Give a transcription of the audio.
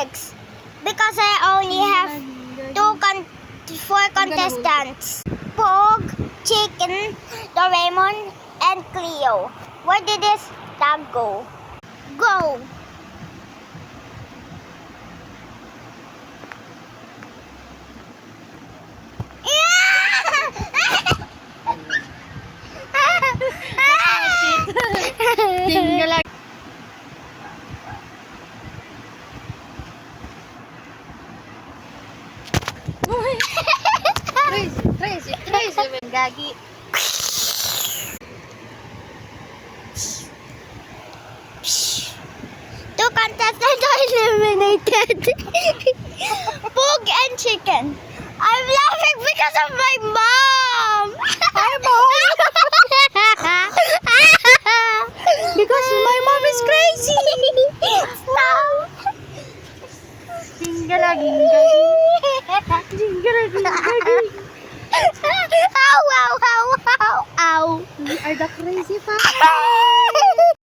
eggs because I only have four contestants. Pog, Chicken, Doraemon, and Cleo. Where did this dog go? Go! Tinggal Tracy, gagi. Two contestants are eliminated. Pug and Chicken. I'm laughing because of my mom. My mom? Because my mom is crazy. Stop. Tinggal lagi, gagi. Tinggal lagi, gagi. Ow, ow, ow, ow, ow. We are the crazy family.